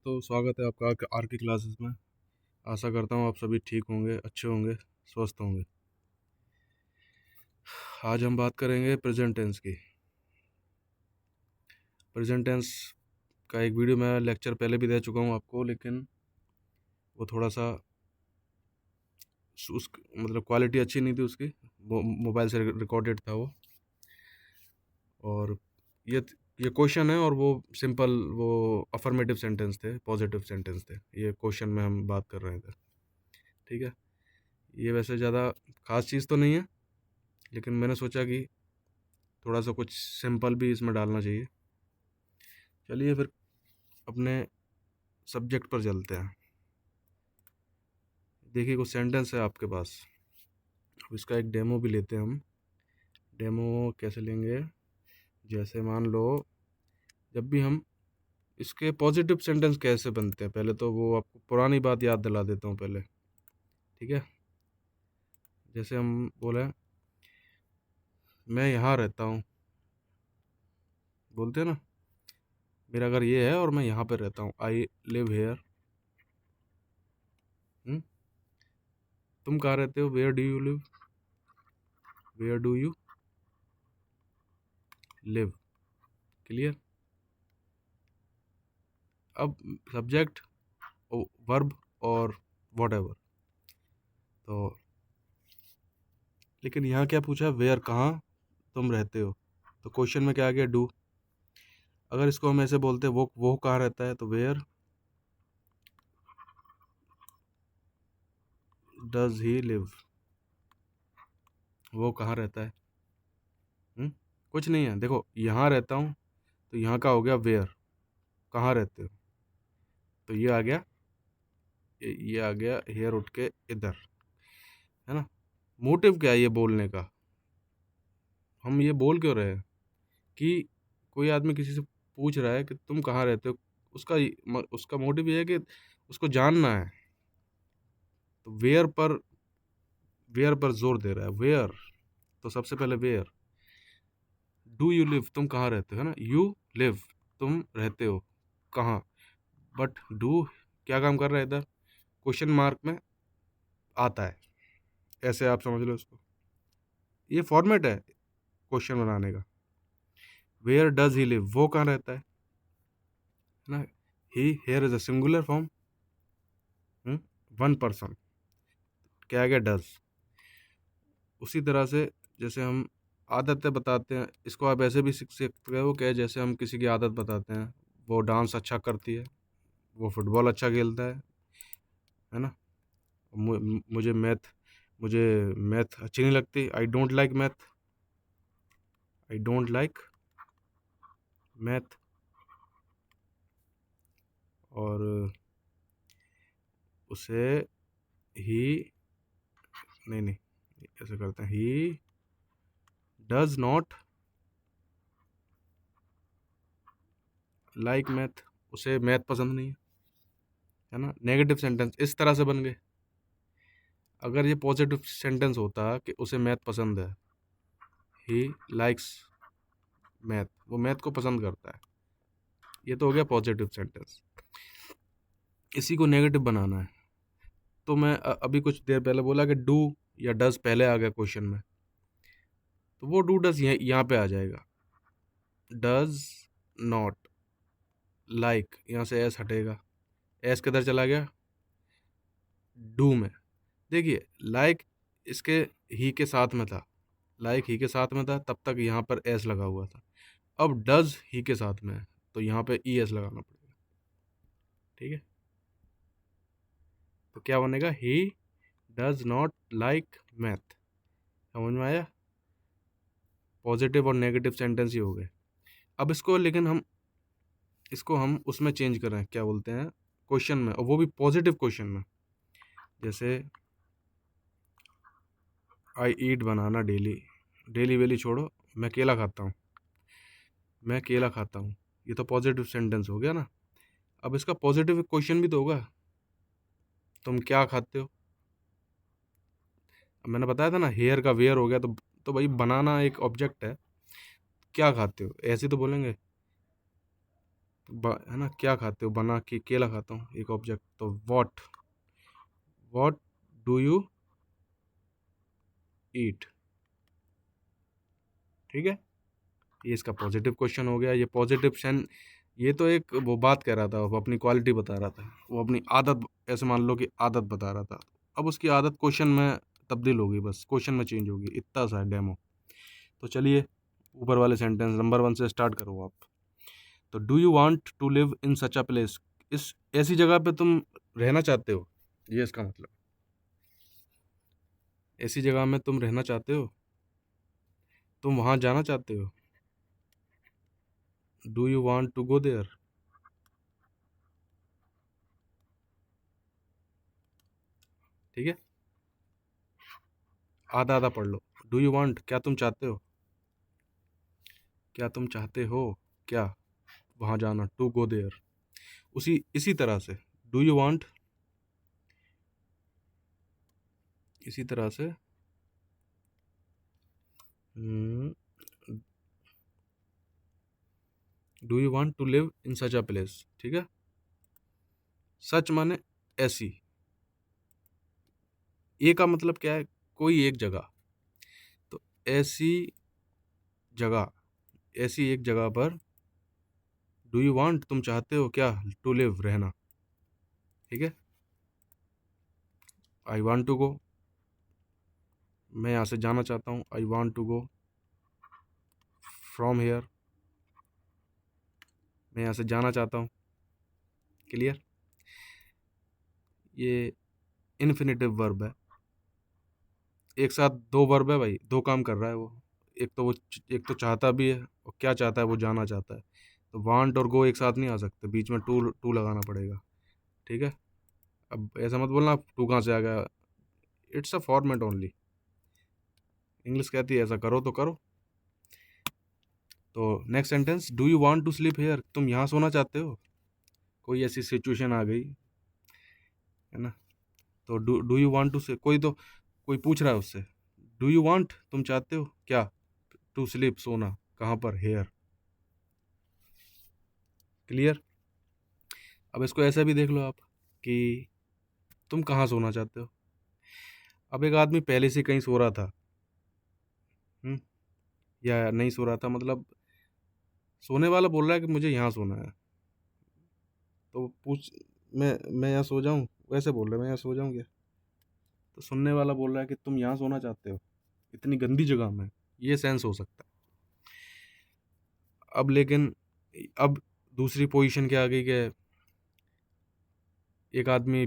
तो स्वागत है आपका आर के क्लासेस में। आशा करता हूँ आप सभी ठीक होंगे, अच्छे होंगे, स्वस्थ होंगे। आज हम बात करेंगे प्रेजेंट टेंस की। प्रेजेंट टेंस का एक वीडियो मैं लेक्चर पहले भी दे चुका हूँ आपको, लेकिन वो थोड़ा सा उस मतलब क्वालिटी अच्छी नहीं थी उसकी। वो मोबाइल से रिकॉर्डेड था वो। और ये ये क्वेश्चन है और वो सिंपल वो अफर्मेटिव सेंटेंस थे, पॉजिटिव सेंटेंस थे। ये क्वेश्चन में हम बात कर रहे थे, ठीक है। ये वैसे ज़्यादा खास चीज़ तो नहीं है, लेकिन मैंने सोचा कि थोड़ा सा कुछ सिंपल भी इसमें डालना चाहिए। चलिए फिर अपने सब्जेक्ट पर चलते हैं। देखिए कुछ सेंटेंस है आपके पास, अब इसका एक डेमो भी लेते हैं हम। डेमो कैसे लेंगे, जैसे मान लो जब भी हम इसके पॉजिटिव सेंटेंस कैसे बनते हैं, पहले तो वो आपको पुरानी बात याद दिला देता हूँ पहले, ठीक है। जैसे हम बोले मैं यहाँ रहता हूँ, बोलते हैं ना, मेरा घर ये है और मैं यहाँ पे रहता हूँ, आई लिव हेयर। तुम कहाँ रहते हो, where do you live, where do you live. Clear. अब सब्जेक्ट, वर्ब और वॉट। तो लेकिन यहाँ क्या पूछा, वेयर कहाँ तुम रहते हो। तो क्वेश्चन में क्या आ गया, डू। अगर इसको हम ऐसे बोलते वो कहाँ रहता है, तो वेयर डज ही लिव, वो कहाँ रहता है। कुछ नहीं है, देखो यहाँ रहता हूँ तो यहाँ का हो गया वेयर, कहाँ रहते हो, तो ये आ गया, ये आ गया हेयर उठ के इधर, है ना। मोटिव क्या है ये बोलने का, हम ये बोल क्यों रहे हैं कि कोई आदमी किसी से पूछ रहा है कि तुम कहाँ रहते हो, उसका उसका मोटिव ये है कि उसको जानना है। तो वेयर पर जोर दे रहा है, वेयर। तो सबसे पहले वेयर, डू यू लिव, तुम कहाँ रहते हो, है ना। यू लिव, तुम रहते हो कहाँ। बट डू क्या काम कर रहा है इधर, क्वेश्चन मार्क में आता है, ऐसे आप समझ लो इसको। ये फॉर्मेट है क्वेश्चन बनाने का। वेयर डज ही लिव, वो कहाँ रहता है ना। He here is a singular form, one person, क्या आ गया डज। उसी तरह से जैसे हम आदतें बताते हैं, इसको आप ऐसे भी सीख सकते हो कि जैसे हम किसी की आदत बताते हैं, वो डांस अच्छा करती है, वो फुटबॉल अच्छा खेलता है ना। मुझे मुझे मैथ अच्छी नहीं लगती, I don't like math, I don't like math. और उसे ही, नहीं नहीं, ऐसे करते हैं, he does not like math, उसे मैथ पसंद नहीं है ना। नेगेटिव सेंटेंस इस तरह से बन गए। अगर ये पॉजिटिव सेंटेंस होता कि उसे मैथ पसंद है, ही लाइक्स मैथ, वो मैथ को पसंद करता है, ये तो हो गया पॉजिटिव सेंटेंस। इसी को नेगेटिव बनाना है, तो मैं अभी कुछ देर पहले बोला कि डू या डज पहले आ गया क्वेश्चन में, तो वो डू डज यहाँ पे आ जाएगा। डज नॉट लाइक, यहाँ से एस हटेगा, एस किधर चला गया, डू में। देखिए लाइक इसके ही के साथ में था, लाइक ही के साथ में था, तब तक यहाँ पर एस लगा हुआ था। अब डज ही के साथ में है, तो यहाँ पे ई एस लगाना पड़ेगा, ठीक है। तो क्या बनेगा, he does not like math. समझ में आया, पॉजिटिव और नेगेटिव सेंटेंस ही हो गए। अब इसको लेकिन हम उसमें चेंज करें, क्या बोलते हैं, क्वेश्चन में, और वो भी पॉजिटिव क्वेश्चन में। जैसे आई ईट बनाना डेली, डेली वेली छोड़ो, मैं केला खाता हूँ, मैं केला खाता हूँ, ये तो पॉजिटिव सेंटेंस हो गया ना। अब इसका पॉजिटिव क्वेश्चन भी तो होगा, तुम क्या खाते हो। अब मैंने बताया था ना, हेयर का वेयर हो गया, तो भाई बनाना एक ऑब्जेक्ट है, क्या खाते हो, ऐसे तो बोलेंगे। है ना, क्या खाते हो, बना के केला खाता हूँ, एक ऑब्जेक्ट। तो व्हाट डू यू ईट। ठीक है, ये इसका पॉजिटिव क्वेश्चन हो गया। ये पॉजिटिव सेंस, ये तो एक वो बात कह रहा था, वो अपनी क्वालिटी बता रहा था, वो अपनी आदत, ऐसे मान लो कि आदत बता रहा था। अब उसकी आदत क्वेश्चन में तब्दील होगी, बस क्वेश्चन में चेंज होगी, इतना सा डेमो। तो चलिए ऊपर वाले सेंटेंस नंबर 1 से स्टार्ट करो आप। तो do you want to live in such a place, इस ऐसी जगह पे तुम रहना चाहते हो, ये इसका मतलब, ऐसी जगह में तुम रहना चाहते हो, तुम वहां जाना चाहते हो। Do you want to go there. ठीक है, आधा आधा पढ़ लो। डू यू वांट, क्या तुम चाहते हो, क्या तुम चाहते हो, क्या वहां जाना, टू गो देयर। उसी इसी तरह से डू यू वांट, इसी तरह से do you want to live in such a place. ठीक है, सच माने ऐसी, ए का मतलब क्या है, कोई एक जगह। तो ऐसी जगह, ऐसी एक जगह पर, डू यू वांट, तुम चाहते हो क्या, टू लिव, रहना। ठीक है, आई वांट टू गो, मैं यहाँ से जाना चाहता हूँ, I want to go from here, मैं यहाँ से जाना चाहता हूँ। क्लियर, ये इन्फिनेटिव वर्ब है, एक साथ दो वर्ब है भाई, दो काम कर रहा है वो। एक तो चाहता भी है, और क्या चाहता है, वो जाना चाहता है। तो वांट और गो एक साथ नहीं आ सकते, बीच में टू टू लगाना पड़ेगा। ठीक है, अब ऐसा मत बोलना टू कहाँ से आ गया, it's a format only, English कहती है ऐसा करो तो करो। तो next sentence, do you want to sleep here, तुम यहाँ सोना चाहते हो, कोई ऐसी सिचुएशन आ गई है ना। तो डू यू वांट टू से, कोई पूछ रहा है उससे, डू यू वांट, तुम चाहते हो क्या, टू स्लीप, सोना, कहाँ पर, हेयर। क्लियर, अब इसको ऐसा भी देख लो आप कि तुम कहाँ सोना चाहते हो। अब एक आदमी पहले से कहीं सो रहा था, हम्म, या नहीं सो रहा था, मतलब सोने वाला बोल रहा है कि मुझे यहाँ सोना है। तो पूछ, मैं यहाँ सो जाऊँ, वैसे बोल रहे मैं यहाँ सो जाऊँ क्या। तो सुनने वाला बोल रहा है कि तुम यहाँ सोना चाहते हो, इतनी गंदी जगह में, ये सेंस हो सकता है। अब लेकिन, अब दूसरी पोजीशन क्या आ गई कि एक आदमी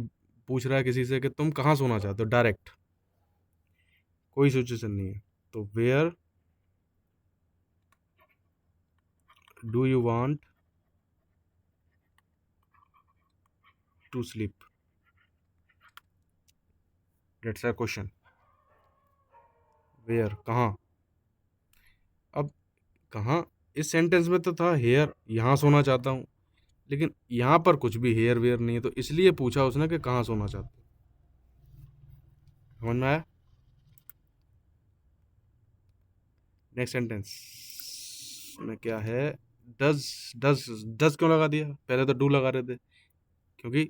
पूछ रहा है किसी से कि तुम कहाँ सोना चाहते हो, डायरेक्ट, कोई सिचुएशन नहीं है। तो where do you want to sleep, that's a question, where, कहाँ। अब कहाँ, इस सेंटेंस में तो था हेयर, यहाँ सोना चाहता हूँ, लेकिन यहाँ पर कुछ भी हेयर वेयर नहीं है, तो इसलिए पूछा उसने कि कहाँ सोना चाहते हो। समझ में आया। नेक्स्ट सेंटेंस में क्या है, डज, डज डज क्यों लगा दिया, पहले तो डू लगा रहे थे, क्योंकि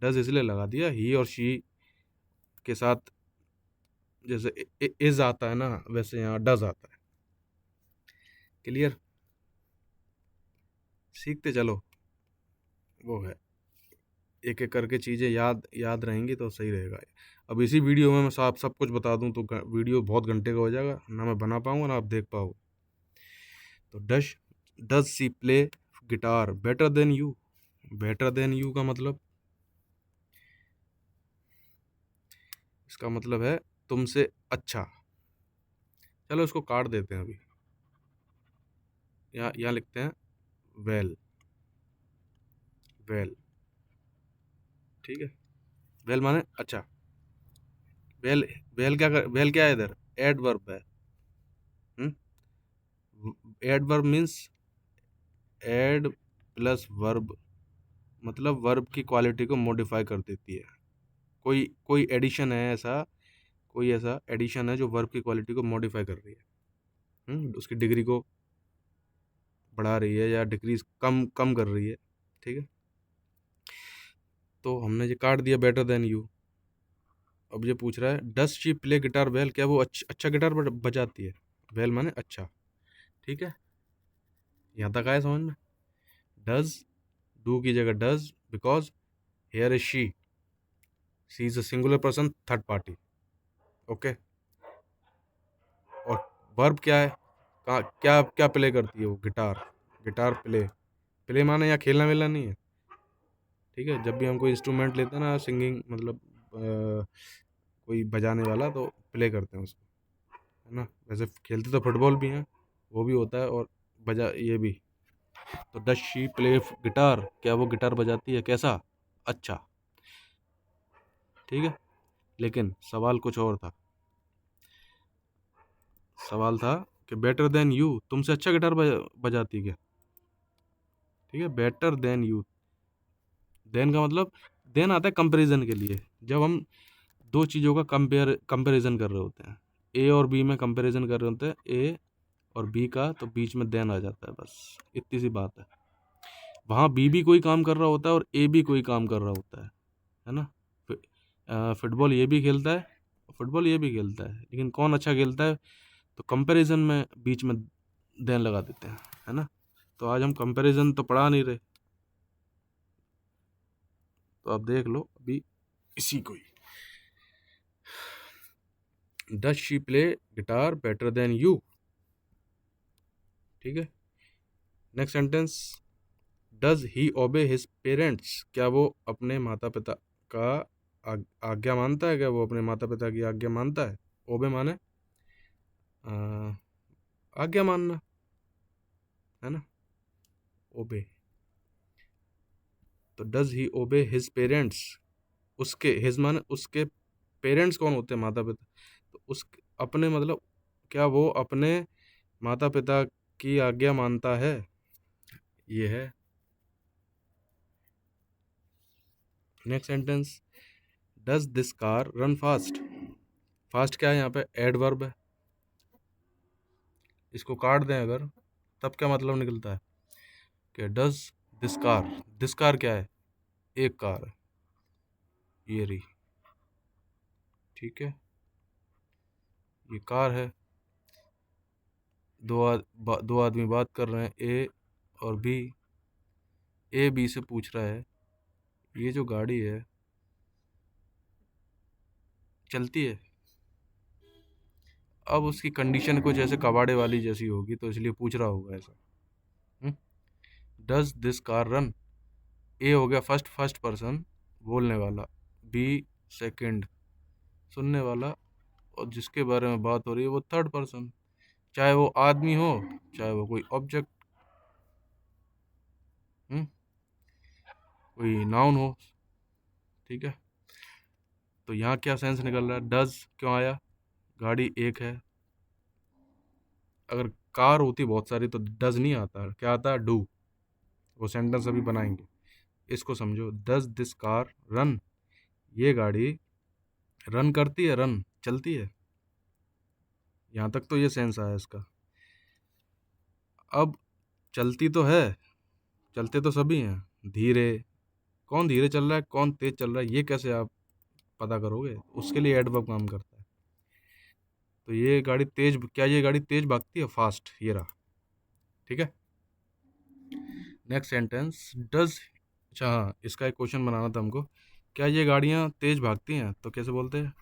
डज इसलिए लगा दिया, ही और शी के साथ जैसे इज आता है ना, वैसे यहाँ डज आता है। क्लियर, सीखते चलो, वो है, एक एक करके चीज़ें याद याद रहेंगी तो सही रहेगा। अब इसी वीडियो में मैं सब कुछ बता दूं तो वीडियो बहुत घंटे का हो जाएगा, ना मैं बना पाऊंगा ना आप देख पाओ। तो does C play guitar better than you, better than you का मतलब, इसका मतलब है तुमसे अच्छा। चलो इसको काट देते हैं अभी, यहाँ लिखते हैं वेल, वेल। ठीक है, वेल माने अच्छा, वेल, वेल क्या है इधर, एडवर्ब है। Adverb means ad plus verb, मतलब वर्ब की क्वालिटी को मॉडिफाई कर देती है। कोई कोई एडिशन है ऐसा, कोई ऐसा एडिशन है जो वर्ब की क्वालिटी को मॉडिफाई कर रही है, उसकी डिग्री को बढ़ा रही है या डिक्रीज कम कम कर रही है। ठीक है, तो हमने ये काट दिया बेटर देन यू। अब ये पूछ रहा है does she play guitar well, क्या वो अच्छा गिटार बजाती है। वेल माने अच्छा, ठीक है, यहाँ तक आया समझ में। डज, डू की जगह does, because here is she is a singular person, third party. Okay, और वर्ब क्या है, कहाँ क्या क्या प्ले करती है वो, गिटार। गिटार प्ले, प्ले माने यहाँ खेलना वेलना नहीं है, ठीक है। जब भी हम कोई इंस्ट्रूमेंट लेते हैं ना, सिंगिंग मतलब कोई बजाने वाला, तो प्ले करते हैं उसको, है ना। वैसे खेलते तो फुटबॉल भी हैं, वो भी होता है, और बजा ये भी। तो डज शी प्ले गिटार, क्या वो गिटार बजाती है, कैसा, अच्छा, ठीक है। लेकिन सवाल कुछ और था, सवाल था कि बेटर देन यू, तुमसे अच्छा गिटार बजाती है क्या, ठीक है। बेटर देन यू, देन का मतलब, देन आता है कंपैरिजन के लिए, जब हम दो चीज़ों का कंपैरिजन कर रहे होते हैं, ए और बी में कंपैरिजन कर रहे होते हैं, ए और बी का, तो बीच में देन आ जाता है, बस इतनी सी बात है। वहाँ बी भी कोई काम कर रहा होता है और ए भी कोई काम कर रहा होता है ना। फुटबॉल ये भी खेलता है, फुटबॉल ये भी खेलता है, लेकिन कौन अच्छा खेलता है, तो कंपैरिजन में बीच में देन लगा देते हैं, है ना। तो आज हम कंपैरिजन तो पढ़ा नहीं रहे, तो आप देख लो अभी इसी को ही। Does she play guitar better than you, ठीक है। नेक्स्ट सेंटेंस, डज ही ओबे हिज पेरेंट्स, क्या वो अपने माता पिता का आज्ञा मानता है, क्या वो अपने माता पिता की आज्ञा मानता है। ओबे माने आज्ञा मानना, है ना, ओबे। तो डज ही ओबे हिज पेरेंट्स, उसके, हिज माने उसके, पेरेंट्स कौन होते हैं, माता पिता, तो उस अपने मतलब, क्या वो अपने माता पिता की आज्ञा मानता है, ये है। Next sentence, does this car run fast, fast क्या है यहाँ पे, एडवर्ब है, इसको काट दें अगर, तब क्या मतलब निकलता है कि डज दिस कार क्या है, एक कार है, ये रही, ठीक है, ये कार है, दो आदमी बात कर रहे हैं, ए और बी। ए बी से पूछ रहा है ये जो गाड़ी है चलती है। अब उसकी कंडीशन कुछ ऐसे कबाड़े वाली जैसी होगी, तो इसलिए पूछ रहा होगा ऐसा। डज दिस कार रन, ए हो गया फर्स्ट फर्स्ट पर्सन बोलने वाला, बी सेकंड सुनने वाला, और जिसके बारे में बात हो रही है वो थर्ड पर्सन, चाहे वो आदमी हो, चाहे वो कोई ऑब्जेक्ट, कोई नाउन हो, ठीक है। तो यहाँ क्या सेंस निकल रहा है, डज क्यों आया, गाड़ी एक है, अगर कार होती बहुत सारी तो डज नहीं आता, क्या आता है, डू। वो सेंटेंस अभी बनाएंगे, इसको समझो। डज दिस कार रन, ये गाड़ी रन करती है, रन चलती है, यहाँ तक तो ये सेंस आया इसका। अब चलती तो है, चलते तो सभी हैं, धीरे, कौन धीरे चल रहा है कौन तेज चल रहा है, ये कैसे आप पता करोगे, उसके लिए एडवर्ब काम करता है। तो ये गाड़ी तेज, क्या ये गाड़ी तेज भागती है, फास्ट, ये रहा, ठीक है। नेक्स्ट सेंटेंस, डज, अच्छा हाँ, इसका एक क्वेश्चन बनाना था हमको, क्या ये गाड़ियाँ तेज भागती हैं, तो कैसे बोलते हैं,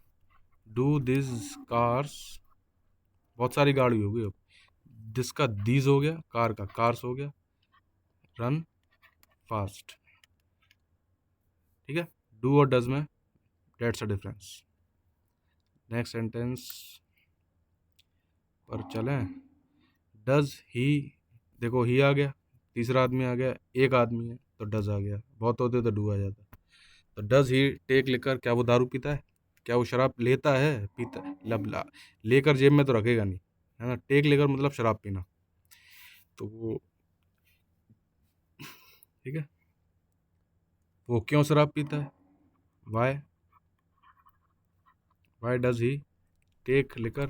डू दिस कार्स, बहुत सारी गाड़ी होगी, अब दिस का दीज हो गया, कार का कार्स हो गया, रन फास्ट, ठीक है। डू और डज में dates a difference. Next sentence पर चलें, डज ही, देखो ही आ गया, तीसरा आदमी आ गया, एक आदमी है तो डज आ गया, बहुत होते तो डू आ जाता। तो डज ही टेक लिकर, क्या वो दारू पीता है, क्या वो शराब लेता है, पीता है, लेकर जेब में तो रखेगा नहीं, है ना। टेक लेकर मतलब शराब पीना, तो वो, ठीक है, वो क्यों शराब पीता है, why, why does he take liquor,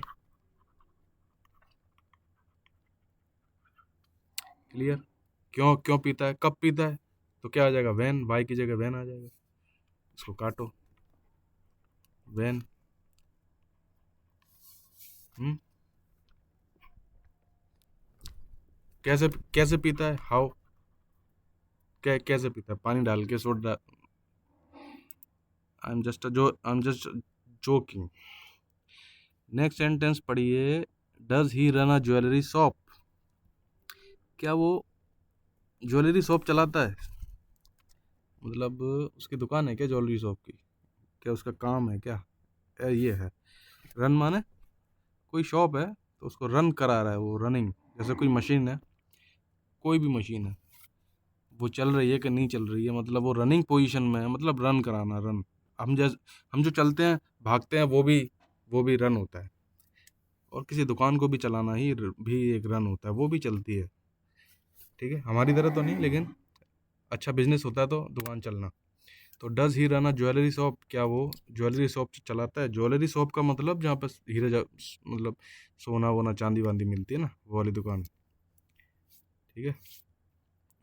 clear, क्यों क्यों पीता है, कब पीता है, तो क्या आ जाएगा, वैन, वाई की जगह वैन आ जाएगा। इसको काटो, वैन। कैसे कैसे पीता है, हाउ, कैसे पीता है, पानी डाल के, soda. I am just joking. Next sentence पढ़िए। Does he run a jewellery shop? क्या वो ज्वेलरी शॉप चलाता है? मतलब उसकी दुकान है क्या ज्वेलरी शॉप की? क्या उसका काम है क्या? ये है। रन माने कोई शॉप है तो उसको रन करा रहा है वो, रनिंग। जैसे कोई मशीन है, कोई भी मशीन है, वो चल रही है कि नहीं चल रही है, मतलब वो रनिंग पोजीशन में है, मतलब रन कराना, रन। हम जो चलते हैं, भागते हैं, वो भी रन होता है। और किसी दुकान को भी चलाना भी एक रन होता है, वो भी चलती है। ठीक है, हमारी तरह तो नहीं, लेकिन अच्छा बिजनेस होता है तो दुकान चलना। तो does he run a jewellery shop? क्या वो ज्वेलरी शॉप चलाता है? ज्वेलरी शॉप का मतलब जहाँ पर मतलब सोना वोना चांदी वांदी मिलती है ना, वो वाली दुकान। ठीक है,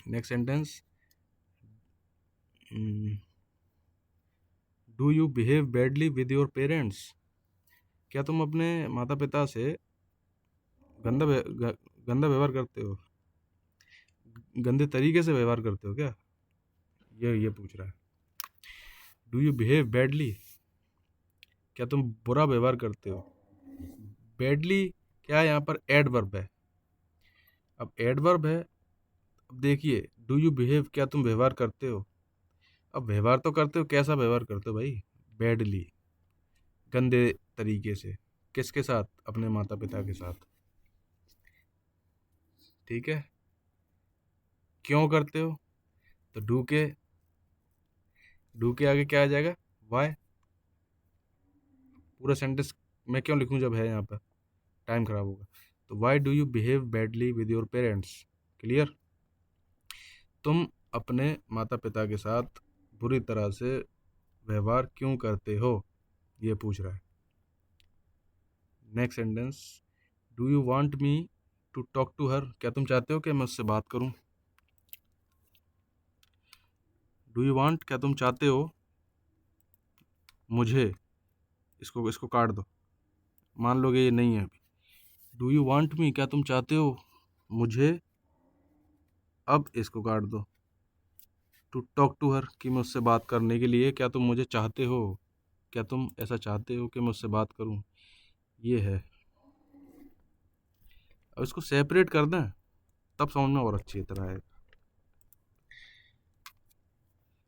next sentence. Do you behave badly with your parents? क्या तुम अपने माता पिता से गंदा व्यवहार करते हो, गंदे तरीके से व्यवहार करते हो क्या? ये पूछ रहा है। Do you behave badly? क्या तुम बुरा व्यवहार करते हो? बैडली क्या है, यहाँ पर एडवर्ब है। अब एडवर्ब है, अब देखिए, डू यू बिहेव, क्या तुम व्यवहार करते हो? अब व्यवहार तो करते हो, कैसा व्यवहार करते हो भाई? बैडली, गंदे तरीके से। किसके साथ? अपने माता पिता के साथ। ठीक है, क्यों करते हो? तो डू के आगे क्या आ जाएगा? वाई। पूरा सेंटेंस मैं क्यों लिखूं जब है यहाँ पर, टाइम खराब होगा। तो Y do you behave badly with your parents? Clear? तुम अपने माता पिता के साथ बुरी तरह से व्यवहार क्यों करते हो, ये पूछ रहा है। Next sentence. Do you want me to talk to her? क्या तुम चाहते हो कि मैं उससे बात करूं? डू यू वांट, क्या तुम चाहते हो मुझे, इसको इसको काट दो, मान लो कि ये नहीं है अभी। डू यू वांट मी, क्या तुम चाहते हो मुझे, अब इसको काट दो। टू टॉक टू हर, कि मैं उससे बात करने के लिए, क्या तुम मुझे चाहते हो, क्या तुम ऐसा चाहते हो कि मैं उससे बात करूं, ये है। अब इसको सेपरेट कर दें, तब समझ में और अच्छी तरह है।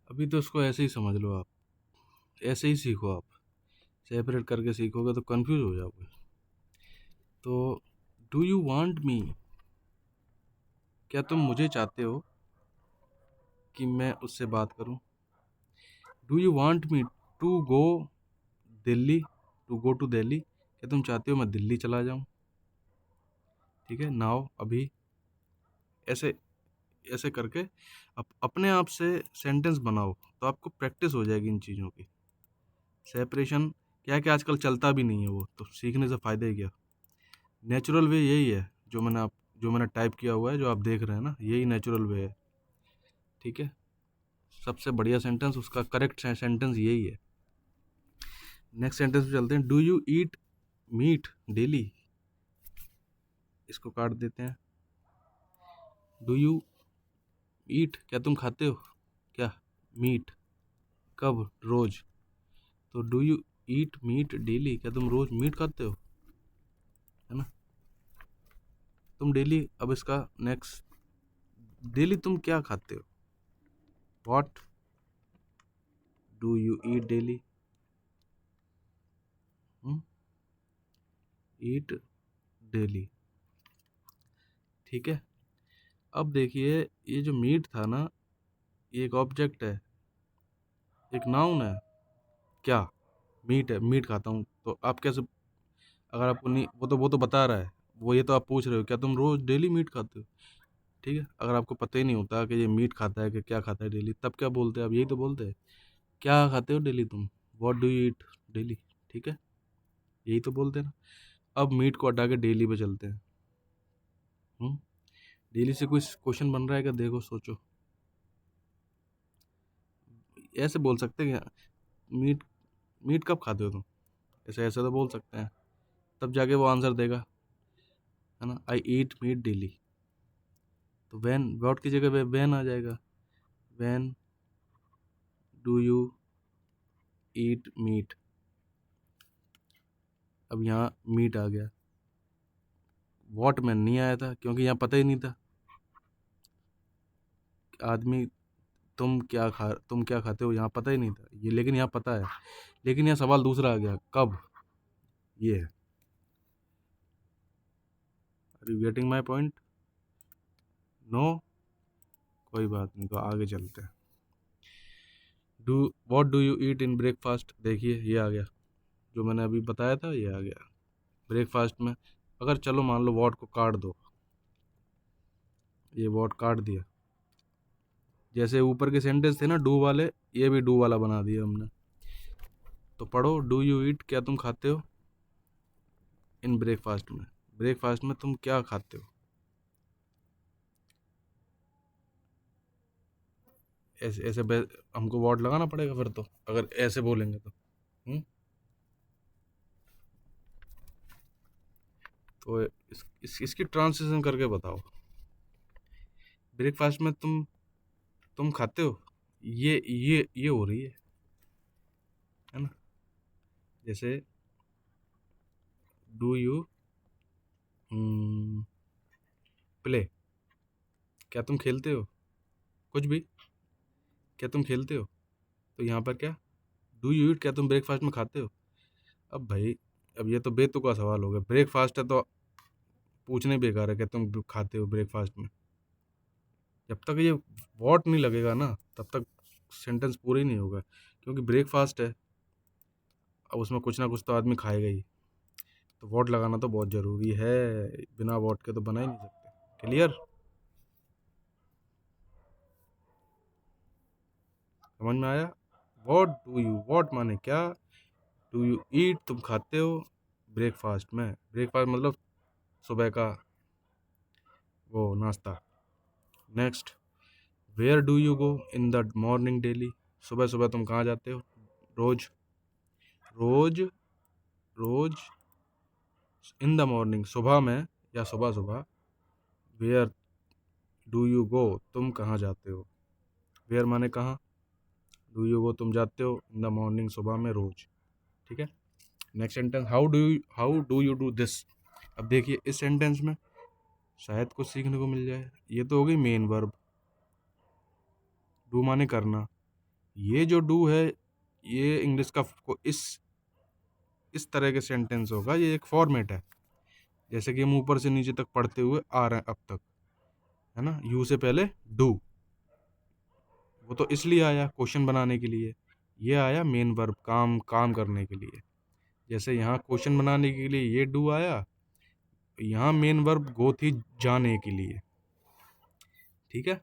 अभी तो इसको ऐसे ही समझ लो आप, ऐसे ही सीखो आप। सेपरेट करके सीखोगे तो कंफ्यूज हो जाओगे। तो डू यू वांट मी, क्या तुम मुझे चाहते हो कि मैं उससे बात करूं? Do you want me to go Delhi, to go to Delhi, क्या तुम चाहते हो मैं दिल्ली चला जाऊं? ठीक है, नाउ, अभी, ऐसे ऐसे करके अपने आप से सेंटेंस बनाओ, तो आपको प्रैक्टिस हो जाएगी इन चीज़ों की। सेपरेशन क्या है कि आजकल चलता भी नहीं है वो, तो सीखने से फ़ायदा ही क्या। नेचुरल वे यही है, जो मैंने टाइप किया हुआ है, जो आप देख रहे हैं ना, यही नेचुरल वे है। ठीक है, सबसे बढ़िया सेंटेंस, उसका करेक्ट सेंटेंस यही है। नेक्स्ट सेंटेंस पे चलते हैं। Do you eat meat daily? इसको काट देते हैं। डू यू ईट, क्या तुम खाते हो क्या, मीट, कब, रोज। तो do you eat meat daily, क्या तुम रोज मीट खाते हो, है ना? तुम डेली, अब इसका नेक्स्ट, डेली तुम क्या खाते हो? What do you eat daily? Eat daily. ठीक है, अब देखिए, ये जो मीट था ना, ये एक ऑब्जेक्ट है, एक नाउन है। क्या? मीट है, मीट खाता हूँ, तो आप कैसे, अगर आपको नहीं, वो तो बता रहा है, वो ये तो आप पूछ रहे हो क्या तुम रोज डेली मीट खाते हो? ठीक है, अगर आपको पता ही नहीं होता कि ये मीट खाता है कि क्या खाता है डेली, तब क्या बोलते हैं आप? यही तो बोलते हैं, क्या खाते हो डेली तुम, what do you eat daily. ठीक है, यही तो बोलते हैं ना। अब मीट को हटा के डेली पे चलते हैं। डेली से कोई क्वेश्चन बन रहा है क्या, देखो, सोचो। ऐसे बोल सकते हैं कि मीट मीट कब खाते हो तुम, ऐसे ऐसे तो बोल सकते हैं, तब जाके वो आंसर देगा, है ना। आई ईट मीट डेली, तो वैन वॉट की जगह पे वैन आ जाएगा, when do you eat meat. अब यहाँ मीट आ गया, वॉट में नहीं आया था क्योंकि यहाँ पता ही नहीं था आदमी तुम क्या खाते हो, यहाँ पता ही नहीं था ये, लेकिन यहाँ पता है। लेकिन यहाँ सवाल दूसरा आ गया, कब, ये है। Are you getting my point? No, कोई बात नहीं, तो आगे चलते हैं। What do you eat in breakfast, देखिए ये आ गया, जो मैंने अभी बताया था ये आ गया ब्रेकफास्ट में। अगर चलो मान लो व्हाट को काट दो, ये व्हाट काट दिया, जैसे ऊपर के सेंटेंस थे ना डू वाले, ये भी डू वाला बना दिया हमने। तो पढ़ो, डू यू ईट, क्या तुम खाते हो, इन ब्रेकफास्ट में, ब्रेकफास्ट में तुम क्या खाते हो। ऐसे ऐसे हमको व्हाट लगाना पड़ेगा फिर तो, अगर ऐसे बोलेंगे तो। तो इसकी ट्रांसलेशन करके बताओ, ब्रेकफास्ट में तुम खाते हो, ये हो रही है ना। जैसे डू यू प्ले, क्या तुम खेलते हो, कुछ भी, क्या तुम खेलते हो। तो यहाँ पर क्या, डू यू ईट, क्या तुम ब्रेकफास्ट में खाते हो। अब भाई, अब ये तो बेतुका सवाल हो गया, ब्रेकफास्ट है तो पूछने बेकार है कि तुम खाते हो ब्रेकफास्ट में। जब तक ये वॉट नहीं लगेगा ना तब तक सेंटेंस पूरा ही नहीं होगा, क्योंकि ब्रेकफास्ट है, अब उसमें कुछ ना कुछ तो आदमी खाएगा ही, तो वॉट लगाना तो बहुत ज़रूरी है, बिना वॉट के तो बना ही नहीं सकते। क्लियर, समझ में आया। वॉट डू यू, वॉट माने क्या, डू यू ईट तुम खाते हो ब्रेकफास्ट में, ब्रेकफास्ट मतलब सुबह का वो नाश्ता। Next, where do you go in the morning daily, सुबह सुबह तुम कहाँ जाते हो, रोज, रोज, रोज, इन द मॉर्निंग सुबह में, या सुबह सुबह, वेयर डू यू गो तुम कहाँ जाते हो, वेयर माने कहाँ, डू यू गो तुम जाते हो इन द मॉर्निंग सुबह में रोज। ठीक है। Next sentence, how do you do this. अब देखिए इस सेंटेंस में शायद कुछ सीखने को मिल जाए, ये तो हो गई मेन वर्ब, डू माने करना। ये जो डू है ये इंग्लिश का को इस तरह के सेंटेंस होगा, ये एक फॉर्मेट है, जैसे कि हम ऊपर से नीचे तक पढ़ते हुए आ रहे हैं अब तक, है ना। यू से पहले डू, वो तो इसलिए आया क्वेश्चन बनाने के लिए, ये आया मेन वर्ब, काम काम करने के लिए। जैसे यहाँ क्वेश्चन बनाने के लिए ये डू आया, यहाँ मेन वर्ब गो थी जाने के लिए। ठीक है,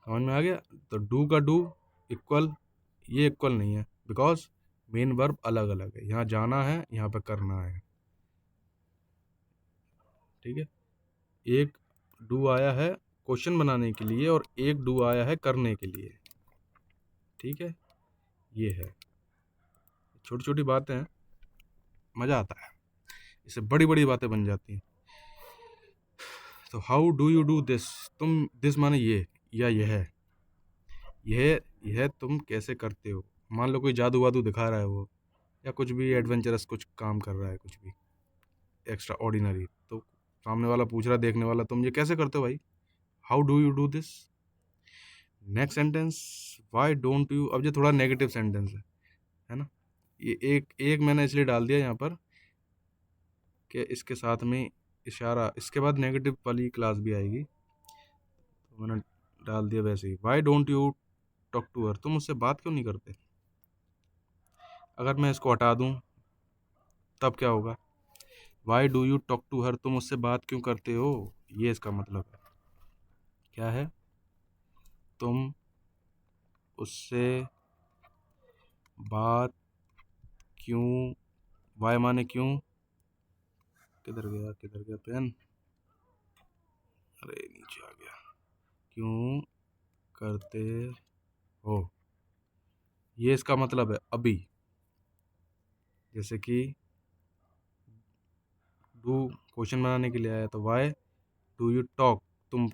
समझ में आ गया। तो डू का डू इक्वल, ये इक्वल नहीं है, बिकॉज मेन वर्ब अलग अलग है, यहाँ जाना है, यहाँ पे करना है। ठीक है, एक डू आया है क्वेश्चन बनाने के लिए और एक डू आया है करने के लिए। ठीक है, ये है, छोटी छोटी बातें हैं, मज़ा आता है, इससे बड़ी बड़ी बातें बन जाती हैं। तो how do you do this, तुम, दिस माने ये, या यह तुम कैसे करते हो। मान लो कोई जादू वादू दिखा रहा है वो, या कुछ भी एडवेंचरस कुछ काम कर रहा है, कुछ भी एक्स्ट्रा ऑर्डिनरी, तो सामने वाला पूछ रहा है, देखने वाला, तुम ये कैसे करते हो भाई, how do you do this. Next sentence, Y don't you, अब ये थोड़ा नेगेटिव सेंटेंस है ना। ये एक मैंने इसलिए डाल दिया यहाँ पर कि इसके साथ में इशारा, इसके बाद नेगेटिव वाली क्लास भी आएगी, तो मैंने डाल दिया वैसे ही। Why don't you talk to her, तुम उससे बात क्यों नहीं करते। अगर मैं इसको हटा दूँ तब क्या होगा, why do you talk to her, तुम उससे बात क्यों करते हो, ये इसका मतलब है। क्या है, तुम उससे बात क्यों, वाई माने क्यों, किधर गया पेन, अरे नीचे आ गया, क्यों करते हो, ये इसका मतलब है अभी। जैसे कि डू क्वेश्चन बनाने के लिए आया, तो वाई डू यू टॉक, तुम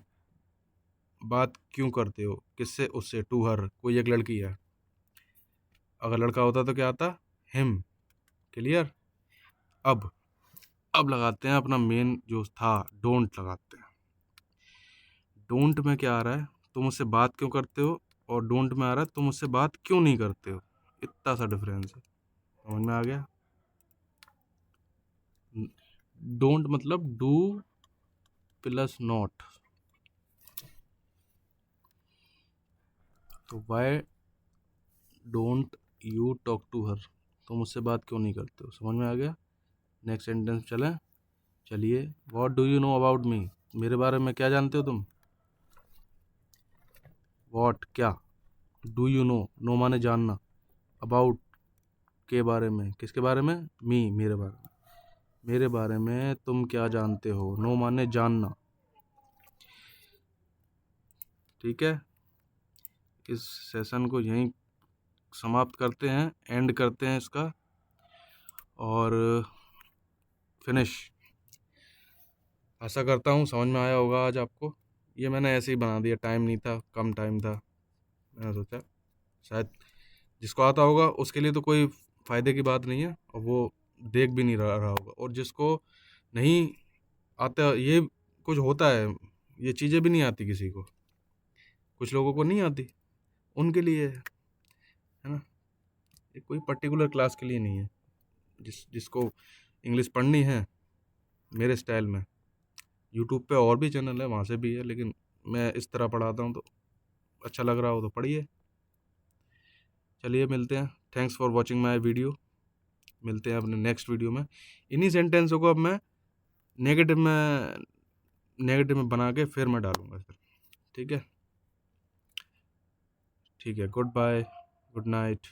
बात क्यों करते हो, किससे, उससे, टू हर, कोई एक लड़की है। अगर लड़का होता तो क्या आता, हिम। क्लियर। अब अब लगाते हैं अपना मेन जो था, डोंट लगाते हैं। डोंट में क्या आ रहा है, तुम उससे बात क्यों करते हो, और डोंट में आ रहा है तुम उससे बात क्यों नहीं करते हो। इतना सा डिफरेंस है, समझ में आ गया। डोंट मतलब डू प्लस नॉट। तो why don't you talk to her, तुम उससे बात क्यों नहीं करते हो, समझ में आ गया। नेक्स्ट सेंटेंस चलें। चलिए, what do you know about me, मेरे बारे में क्या जानते हो तुम। व्हाट क्या, डू यू नो, नो माने जानना, अबाउट के बारे में, किसके बारे में, मी मेरे बारे में, मेरे बारे में तुम क्या जानते हो, नो माने जानना। ठीक है, इस सेशन को यहीं समाप्त करते हैं, एंड करते हैं इसका, और फिनिश। आशा करता हूँ समझ में आया होगा आज आपको। ये मैंने ऐसे ही बना दिया, टाइम नहीं था, कम टाइम था, मैंने सोचा शायद जिसको आता होगा उसके लिए तो कोई फ़ायदे की बात नहीं है, और वो देख भी नहीं रहा होगा, और जिसको नहीं आता, ये कुछ होता है, ये चीज़ें भी नहीं आती किसी को, कुछ लोगों को नहीं आती, उनके लिए है ना। ये कोई पर्टिकुलर क्लास के लिए नहीं है। जिसको इंग्लिश पढ़नी है मेरे स्टाइल में, यूट्यूब पे और भी चैनल है, वहाँ से भी है, लेकिन मैं इस तरह पढ़ाता हूँ, तो अच्छा लग रहा हो तो पढ़िए। चलिए मिलते हैं, thanks for watching my video. मिलते हैं अपने नेक्स्ट वीडियो में। इन्हीं सेंटेंसों को अब मैं नेगेटिव में बना के फिर मैं डालूंगा फिर। ठीक है, ठीक है, गुड बाय, गुड नाइट।